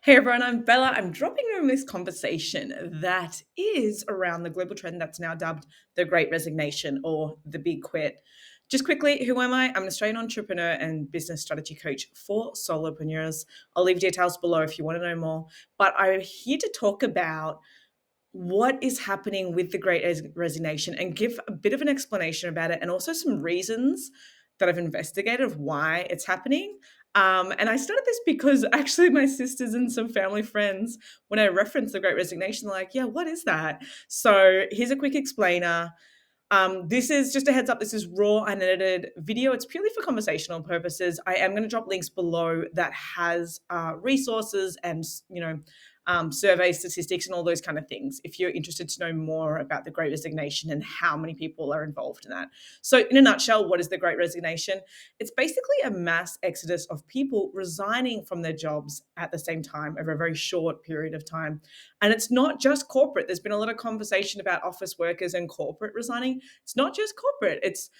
Hey everyone, I'm Bella. I'm dropping in this conversation that is around the global trend that's now dubbed the Great Resignation or the Big Quit. Just quickly, who am I? I'm an Australian entrepreneur and business strategy coach for solopreneurs. I'll leave details below if you want to know more. But I'm here to talk about what is happening with the Great Resignation and give a bit of an explanation about it and also some reasons that I've investigated of why it's happening. And I started this because actually my sisters and some family friends, when I referenced the Great Resignation, they're like, yeah, what is that? So here's a quick explainer. This is just a heads up. This is raw, unedited video. It's purely for conversational purposes. I am going to drop links below that has resources and survey statistics and all those kind of things. If you're interested to know more about the Great Resignation and how many people are involved in that. So, in a nutshell, what is the Great Resignation? It's basically a mass exodus of people resigning from their jobs at the same time over a very short period of time. And it's not just corporate. There's been a lot of conversation about office workers and corporate resigning. It's not just corporate. It's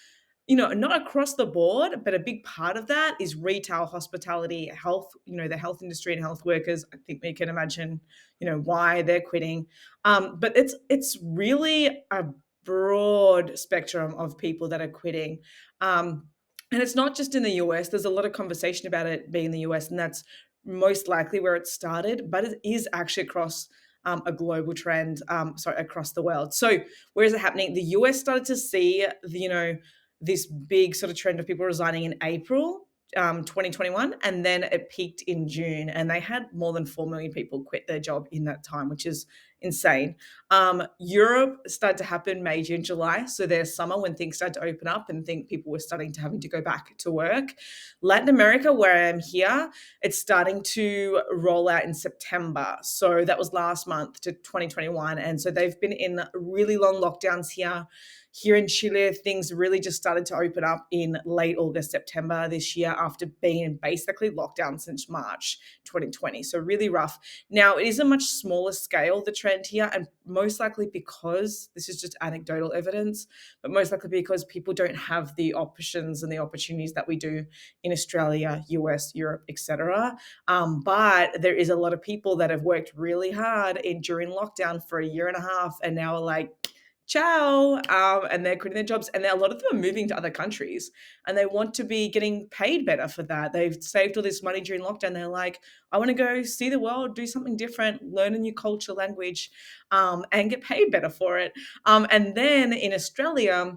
not across the board, but a big part of that is retail, hospitality, health, the health industry and health workers. I think we can imagine, why they're quitting. But it's really a broad spectrum of people that are quitting. And it's not just in the US. There's a lot of conversation about it being in the US, and that's most likely where it started, but it is actually across a global trend, across the world. So where is it happening? The US started to see, this big sort of trend of people resigning in April 2021, and then it peaked in June, and they had more than 4 million people quit their job in that time, which is insane. Europe started to happen May, June, July, so their summer when things started to open up and think people were starting to having to go back to work. Latin America, where I am here, it's starting to roll out in September. So that was last month to 2021. And so they've been in really long lockdowns here. Here in Chile, things really just started to open up in late August, September this year after being in basically lockdown since March 2020. So really rough. Now, it is a much smaller scale, the trend here, and most likely because this is just anecdotal evidence, but most likely because people don't have the options and the opportunities that we do in Australia, US, Europe, etc. But there is a lot of people that have worked really hard during lockdown for a year and a half and now are like, ciao, and they're quitting their jobs. And a lot of them are moving to other countries and they want to be getting paid better for that. They've saved all this money during lockdown. They're like, I want to go see the world, do something different, learn a new culture, language, and get paid better for it. And then in Australia,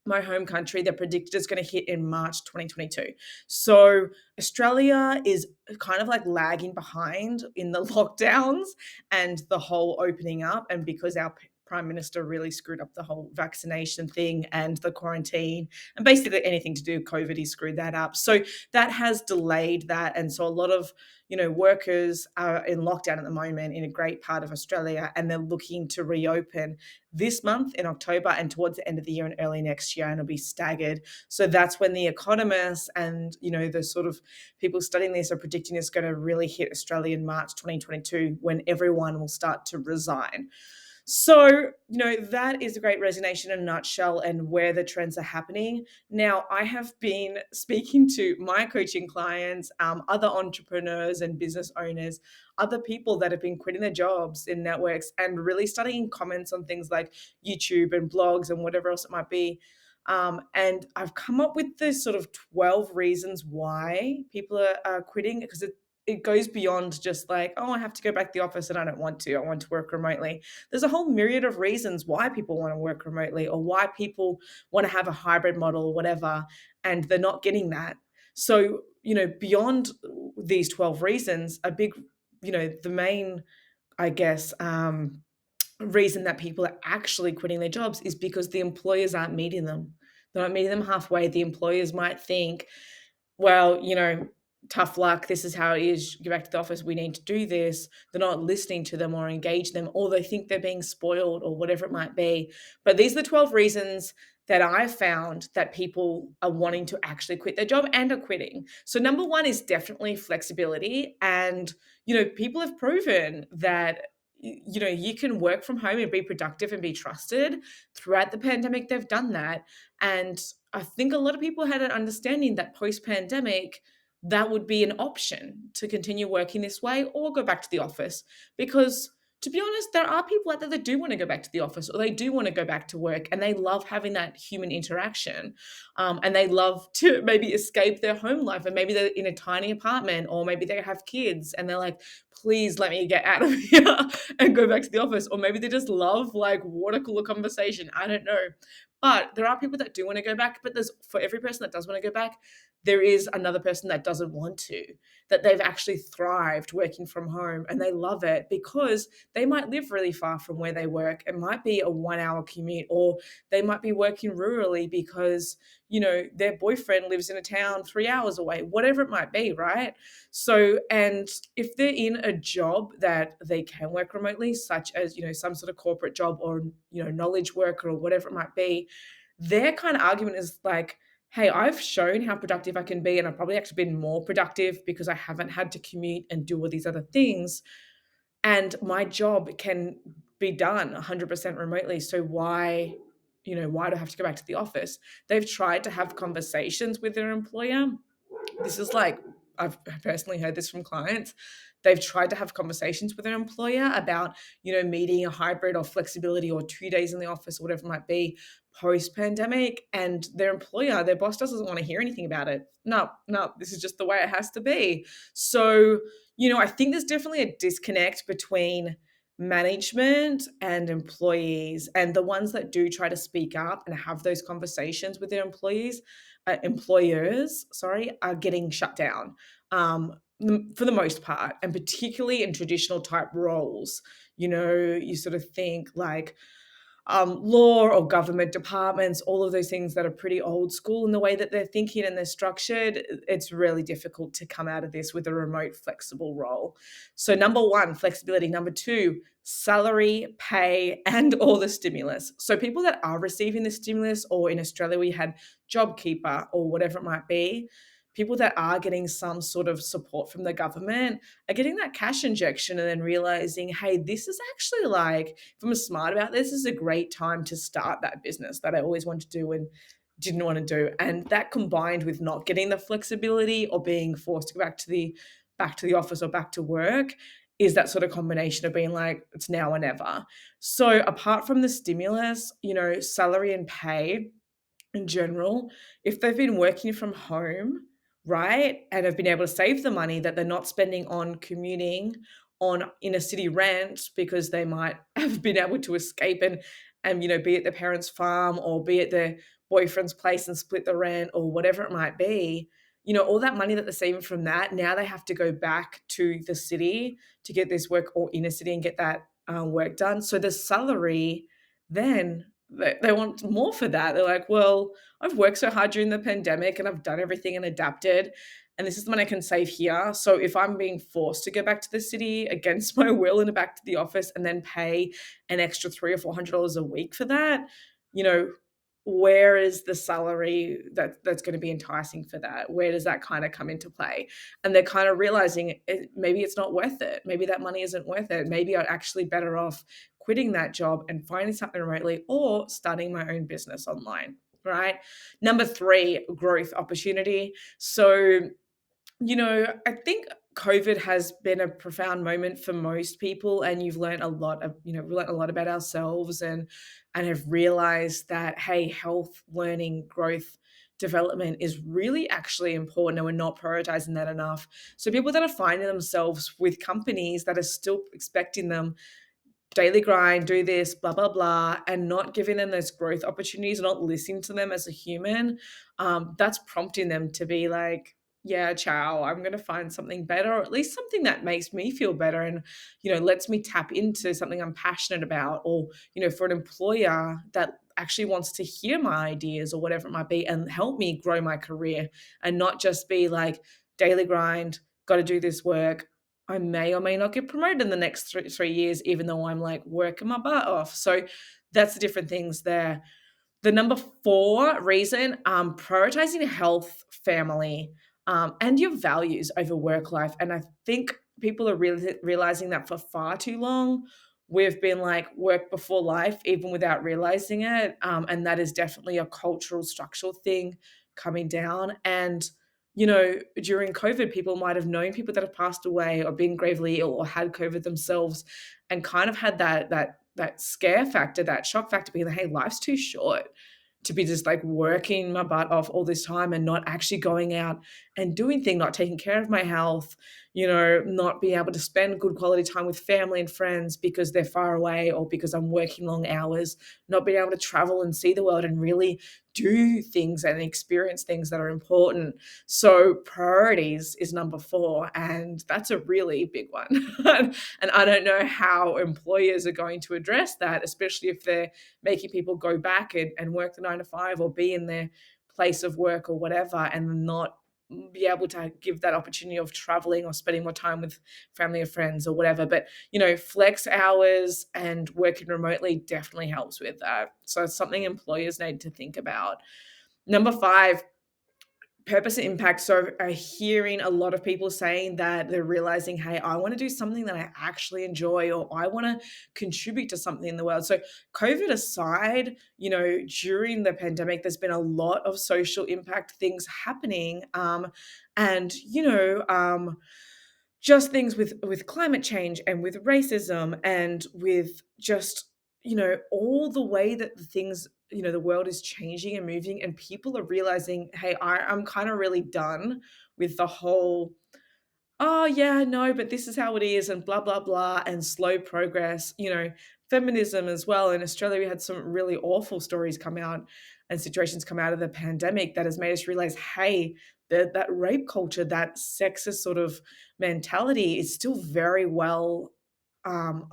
my home country, they're predicted is going to hit in March 2022. So Australia is kind of like lagging behind in the lockdowns and the whole opening up. And because our prime minister really screwed up the whole vaccination thing and the quarantine and basically anything to do with COVID, he screwed that up. So that has delayed that. And so a lot of, workers are in lockdown at the moment in a great part of Australia, and they're looking to reopen this month in October and towards the end of the year and early next year, and it'll be staggered. So that's when the economists and, the sort of people studying this are predicting it's going to really hit Australia in March 2022 when everyone will start to resign. So, that is a Great Resignation in a nutshell and where the trends are happening. Now, I have been speaking to my coaching clients, other entrepreneurs and business owners, other people that have been quitting their jobs in networks and really studying comments on things like YouTube and blogs and whatever else it might be. And I've come up with this sort of 12 reasons why people are quitting because it goes beyond just like, oh, I have to go back to the office and I don't want to. I want to work remotely. There's a whole myriad of reasons why people want to work remotely or why people want to have a hybrid model or whatever, and they're not getting that. So, beyond these 12 reasons, a big, the main, I guess, reason that people are actually quitting their jobs is because the employers aren't meeting them. They're not meeting them halfway. The employers might think, well, tough luck. This is how it is. Get back to the office. We need to do this. They're not listening to them or engage them, or they think they're being spoiled or whatever it might be. But these are the 12 reasons that I found that people are wanting to actually quit their job and are quitting. So number one is definitely flexibility. And, people have proven that you can work from home and be productive and be trusted. Throughout the pandemic, they've done that. And I think a lot of people had an understanding that post-pandemic, that would be an option to continue working this way or go back to the office. Because to be honest, there are people out there that do want to go back to the office or they do want to go back to work and they love having that human interaction. And they love to maybe escape their home life and maybe they're in a tiny apartment or maybe they have kids and they're like, please let me get out of here and go back to the office. Or maybe they just love like water cooler conversation. I don't know. But there are people that do want to go back. But there's for every person that does want to go back, there is another person that doesn't want to, that they've actually thrived working from home and they love it because they might live really far from where they work. It might be a 1 hour commute, or they might be working rurally because, their boyfriend lives in a town 3 hours away, whatever it might be, right? So, and if they're in a job that they can work remotely, such as, some sort of corporate job or, knowledge worker or whatever it might be, their kind of argument is like, hey, I've shown how productive I can be, and I've probably actually been more productive because I haven't had to commute and do all these other things. And my job can be done 100% remotely. So why do I have to go back to the office? They've tried to have conversations with their employer. This is like, I've personally heard this from clients. They've tried to have conversations with their employer about, meeting a hybrid or flexibility or 2 days in the office or whatever it might be post pandemic. And their employer, their boss doesn't want to hear anything about it. No, no, this is just the way it has to be. So, I think there's definitely a disconnect between management and employees, and the ones that do try to speak up and have those conversations with their employers, sorry, are getting shut down for the most part, and particularly in traditional type roles. You sort of think like law or government departments, all of those things that are pretty old school in the way that they're thinking and they're structured. It's really difficult to come out of this with a remote flexible role. So number one, flexibility. Number two, salary, pay, and all the stimulus. So people that are receiving the stimulus, or in Australia we had JobKeeper or whatever it might be, people that are getting some sort of support from the government are getting that cash injection and then realizing, hey, this is actually like, if I'm smart about this, is a great time to start that business that I always wanted to do and didn't want to do. And that combined with not getting the flexibility or being forced to go back to the office or back to work is that sort of combination of being like, it's now or never. So apart from the stimulus, salary and pay in general, if they've been working from home, right, and have been able to save the money that they're not spending on commuting on inner city rent because they might have been able to escape and be at their parents' farm or be at their boyfriend's place and split the rent or whatever it might be, all that money that they're saving from that, now they have to go back to the city to get this work, or inner city, and get that work done. So the salary then they want more for that. They're like, well, I've worked so hard during the pandemic and I've done everything and adapted, and this is the money I can save here. So if I'm being forced to go back to the city against my will and back to the office and then pay an extra $300 or $400 a week for that, you know, where is the salary that's going to be enticing for that? Where does that kind of come into play? And they're kind of realizing maybe it's not worth it. Maybe that money isn't worth it. Maybe I'm actually better off quitting that job and finding something remotely or starting my own business online, right? Number three, growth opportunity. So, I think COVID has been a profound moment for most people, and you've learned a lot of, we learned a lot about ourselves and have realized that, hey, health, learning, growth, development is really actually important, and we're not prioritizing that enough. So people that are finding themselves with companies that are still expecting them daily grind, do this, blah, blah, blah, and not giving them those growth opportunities, not listening to them as a human, that's prompting them to be like, yeah, ciao, I'm going to find something better, or at least something that makes me feel better and, lets me tap into something I'm passionate about, or, for an employer that actually wants to hear my ideas or whatever it might be and help me grow my career, and not just be like daily grind, got to do this work. I may or may not get promoted in the next 3 years, even though I'm like working my butt off. So that's the different things there. The number four reason, prioritizing health, family, and your values over work life. And I think people are really realizing that for far too long. We've been like work before life, even without realizing it. And that is definitely a cultural, structural thing coming down. And during COVID, people might have known people that have passed away or been gravely ill or had COVID themselves, and kind of had that scare factor, that shock factor, being like, hey, life's too short to be just like working my butt off all this time and not actually going out and doing things, not taking care of my health, not being able to spend good quality time with family and friends because they're far away or because I'm working long hours, not being able to travel and see the world and really do things and experience things that are important. So priorities is number 4, and that's a really big one. And I don't know how employers are going to address that, especially if they're making people go back and work the 9 to 5 or be in their place of work or whatever, and not be able to give that opportunity of traveling or spending more time with family or friends or whatever. But flex hours and working remotely definitely helps with that. So it's something employers need to think about. Number 5, purpose and impact. So hearing a lot of people saying that they're realizing, hey, I want to do something that I actually enjoy, or I want to contribute to something in the world. So COVID aside, during the pandemic, there's been a lot of social impact things happening. And just things with climate change and with racism and with just all the way that the things, the world is changing and moving, and people are realizing, hey, I'm kind of really done with the whole, oh yeah, no, but this is how it is, and blah blah blah, and slow progress. Feminism as well. In Australia, we had some really awful stories come out and situations come out of the pandemic that has made us realize, hey, that rape culture, that sexist sort of mentality is still very well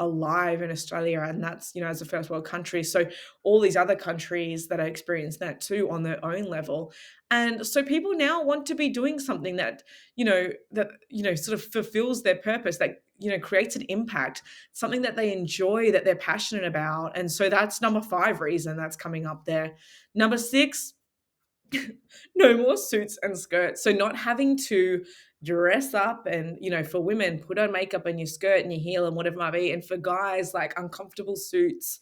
alive in Australia, and that's as a first world country. So all these other countries that are experiencing that too on their own level, and so people now want to be doing something that sort of fulfills their purpose, that creates an impact, something that they enjoy, that they're passionate about. And so that's number 5 reason that's coming up there. Number 6, no more suits and skirts. So not having to dress up and, for women, put on makeup and your skirt and your heel and whatever it might be. And for guys, like uncomfortable suits,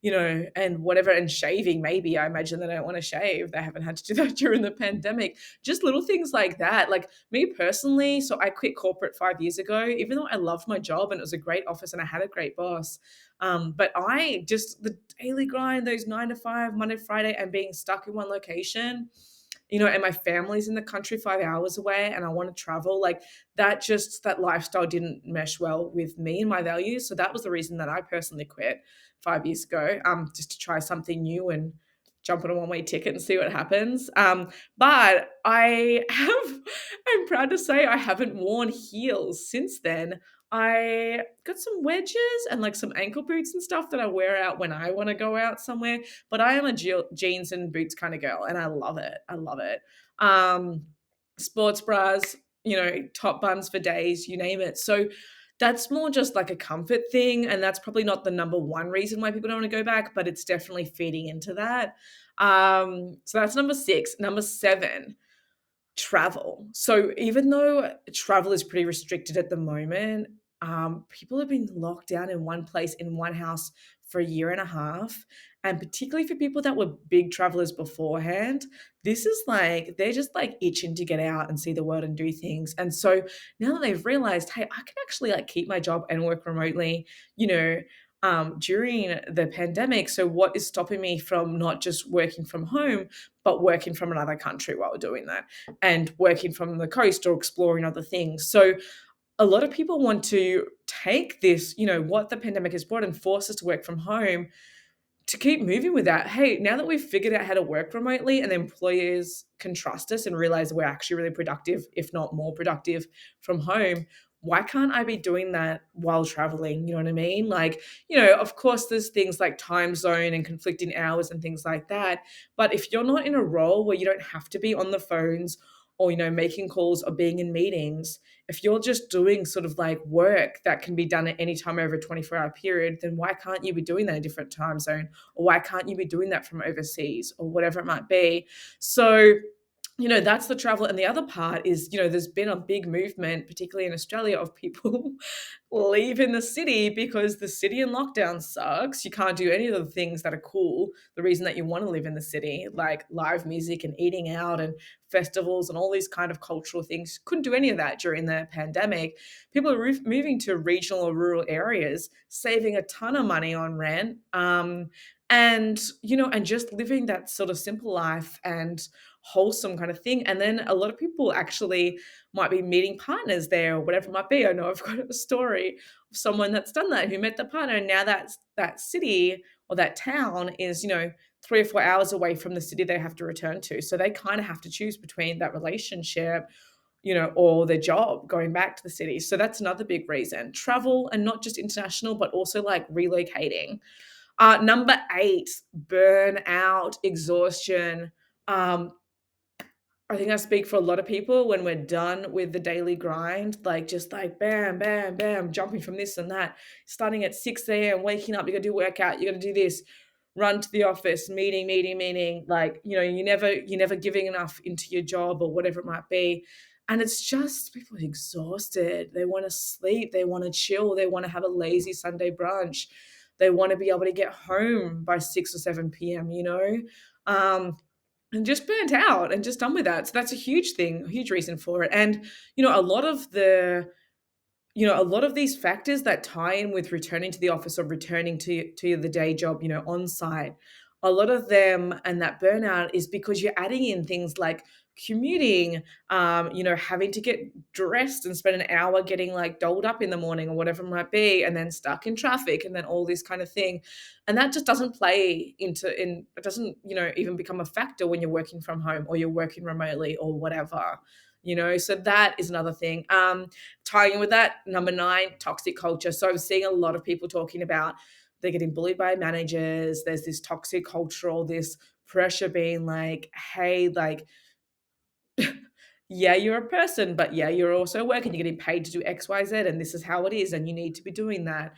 and whatever, and shaving, maybe. I imagine they don't want to shave. They haven't had to do that during the pandemic. Just little things like that. Like me personally, so I quit corporate 5 years ago, even though I loved my job and it was a great office and I had a great boss. But I just, the daily grind, those 9 to 5, Monday, Friday, and being stuck in one location, and my family's in the country 5 hours away and I want to travel, like that lifestyle didn't mesh well with me and my values. So that was the reason that I personally quit 5 years ago, just to try something new and jump on a one-way ticket and see what happens. But I'm proud to say I haven't worn heels since then. I got some wedges and like some ankle boots and stuff that I wear out when I want to go out somewhere. But I am a jeans and boots kind of girl, and I love it. I love it. Um, Sports bras, top buns for days, you name it. So that's more just like a comfort thing, and that's probably not the number 1 reason why people don't want to go back, but it's definitely feeding into that. So that's number 6. Number 7, travel. So even though travel is pretty restricted at the moment, people have been locked down in one place, in one house, for a year and a half. And particularly for people that were big travelers beforehand, this is like, they're just like itching to get out and see the world and do things. And so now that they've realized, hey, I can actually like keep my job and work remotely, during the pandemic. So what is stopping me from not just working from home, but working from another country while doing that, and working from the coast or exploring other things? So a lot of people want to take this, what the pandemic has brought, and force us to work from home, to keep moving with that. Hey, now that we've figured out how to work remotely and the employers can trust us and realize we're actually really productive, if not more productive from home, why can't I be doing that while traveling? You know what I mean? Like, of course, there's things like time zone and conflicting hours and things like that. But if you're not in a role where you don't have to be on the phones or, making calls or being in meetings, if you're just doing sort of like work that can be done at any time over a 24-hour period, then why can't you be doing that in a different time zone? Or why can't you be doing that from overseas or whatever it might be? So that's the travel. And the other part is, there's been a big movement, particularly in Australia, of people leaving the city because the city in lockdown sucks. You can't do any of the things that are cool. The reason that you want to live in the city, like live music and eating out and festivals and all these kind of cultural things, couldn't do any of that during the pandemic. People are moving to regional or rural areas, saving a ton of money on rent. And just living that sort of simple life and wholesome kind of thing. And then a lot of people actually might be meeting partners there or whatever it might be. I know I've got a story of someone that's done that, who met the partner, and now that city or that town is, 3 or 4 hours away from the city they have to return to. So they kind of have to choose between that relationship, or their job going back to the city. So that's another big reason. Travel, and not just international, but also like relocating. Number 8, burnout, exhaustion. Um, I think I speak for a lot of people when we're done with the daily grind, like just like bam, bam, bam, jumping from this and that, starting at 6 a.m., waking up, you gotta do workout, you gotta do this, run to the office, meeting, meeting, meeting. Like, you're never giving enough into your job or whatever it might be. And it's just people are exhausted. They want to sleep, they want to chill, they want to have a lazy Sunday brunch. They want to be able to get home by 6 or 7 p.m. Um, and just burnt out and just done with that. So that's a huge thing, a huge reason for it. And, a lot of these factors that tie in with returning to the office or returning to the day job, on site, a lot of them and that burnout is because you're adding in things like commuting, having to get dressed and spend an hour getting like dolled up in the morning or whatever it might be, and then stuck in traffic and then all this kind of thing. And that just doesn't it doesn't, even become a factor when you're working from home or you're working remotely or whatever. So that is another thing. Tying in with that, number 9, toxic culture. So I'm seeing a lot of people talking about they're getting bullied by managers. There's this toxic culture, all this pressure being like, hey, like, yeah, you're a person, but yeah, you're also working. You're getting paid to do X, Y, Z, and this is how it is, and you need to be doing that.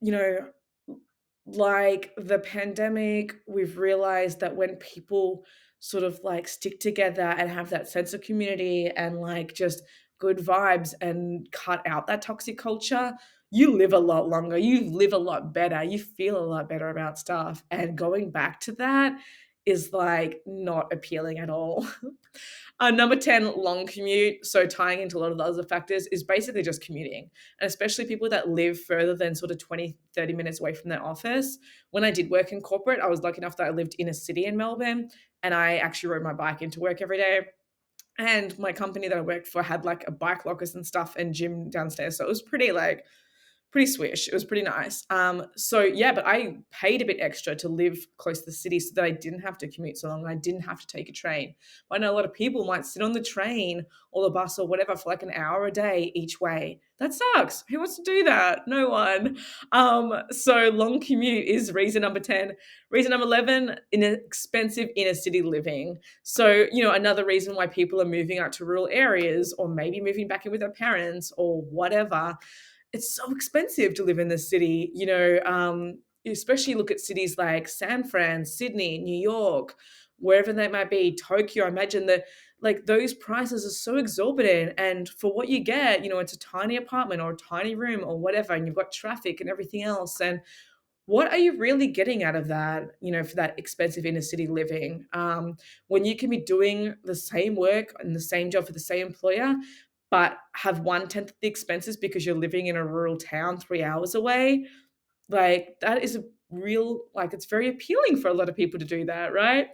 You know, like the pandemic, we've realized that when people sort of like stick together and have that sense of community and like just good vibes and cut out that toxic culture, you live a lot longer, you live a lot better, you feel a lot better about stuff. And going back to that is like not appealing at all. Number 10, long commute. So tying into a lot of the other factors is basically just commuting, and especially people that live further than sort of 20, 30 minutes away from their office. When I did work in corporate, I was lucky enough that I lived in a city in Melbourne, and I actually rode my bike into work every day. And my company that I worked for had like a bike lockers and stuff and gym downstairs. So it was pretty swish. It was pretty nice. So yeah, but I paid a bit extra to live close to the city so that I didn't have to commute so long. And I didn't have to take a train. But I know a lot of people might sit on the train or the bus or whatever for like an hour a day each way. That sucks. Who wants to do that? No one. So long commute is reason number 10. Reason number 11, inexpensive inner city living. So, another reason why people are moving out to rural areas or maybe moving back in with their parents or whatever, it's so expensive to live in the city, especially look at cities like San Fran, Sydney, New York, wherever they might be, Tokyo. I imagine that like those prices are so exorbitant. And for what you get, it's a tiny apartment or a tiny room or whatever, and you've got traffic and everything else. And what are you really getting out of that, for that expensive inner city living? When you can be doing the same work and the same job for the same employer, but have 1/10 of the expenses because you're living in a rural town 3 hours away, like that is a real, like it's very appealing for a lot of people to do that, right?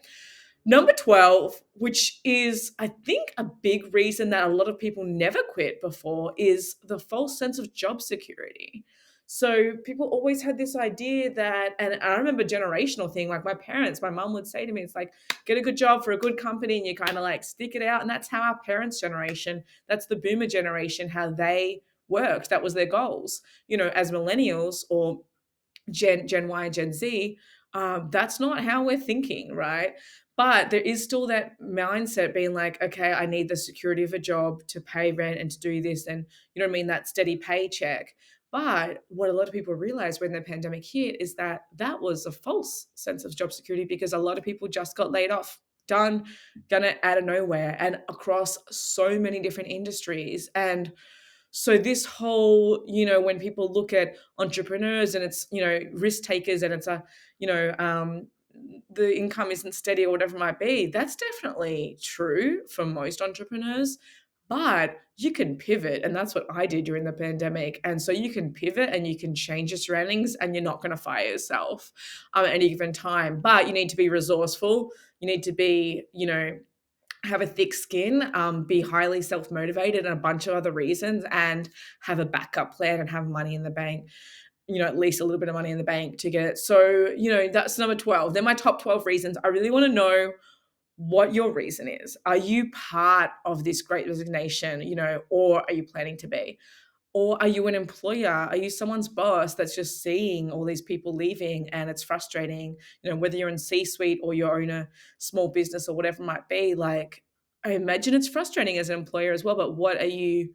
Number 12, which is, I think, a big reason that a lot of people never quit before, is the false sense of job security. So people always had this idea that, and I remember generational thing, like my parents, my mum would say to me, it's like, get a good job for a good company and you kind of like stick it out. And that's how our parents' generation, that's the boomer generation, how they worked. That was their goals. As millennials or Gen Y and Gen Z, that's not how we're thinking, right? But there is still that mindset being like, okay, I need the security of a job to pay rent and to do this, and you know what I mean, that steady paycheck. But what a lot of people realized when the pandemic hit is that that was a false sense of job security because a lot of people just got laid off. done, gonna out of nowhere and across so many different industries. And so this whole, when people look at entrepreneurs and it's, risk takers and it's the income isn't steady or whatever it might be, that's definitely true for most entrepreneurs. But you can pivot, and that's what I did during the pandemic. And so you can pivot and you can change your surroundings, and you're not going to fire yourself at any given time. But you need to be resourceful. You need to be, have a thick skin, be highly self motivated, and a bunch of other reasons, and have a backup plan and have money in the bank, at least a little bit of money in the bank to get it. So, that's number 12. They're my top 12 reasons. I really want to know what your reason is. Are you part of this great resignation, or are you planning to be? Or are you an employer? Are you someone's boss that's just seeing all these people leaving and it's frustrating, whether you're in C-suite or you own a small business or whatever it might be? Like, I imagine it's frustrating as an employer as well, but what are you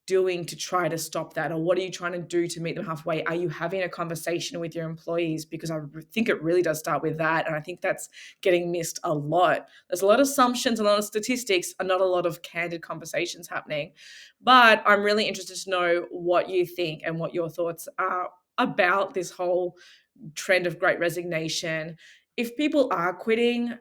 doing to try to stop that? Or what are you trying to do to meet them halfway? Are you having a conversation with your employees? Because I think it really does start with that. And I think that's getting missed a lot. There's a lot of assumptions, a lot of statistics, and not a lot of candid conversations happening. But I'm really interested to know what you think and what your thoughts are about this whole trend of great resignation. If people are quitting,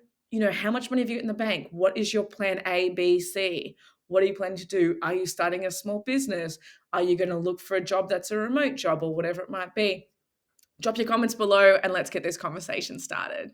how much money have you got in the bank? What is your plan A, B, C? What are you planning to do? Are you starting a small business? Are you going to look for a job that's a remote job or whatever it might be? Drop your comments below and let's get this conversation started.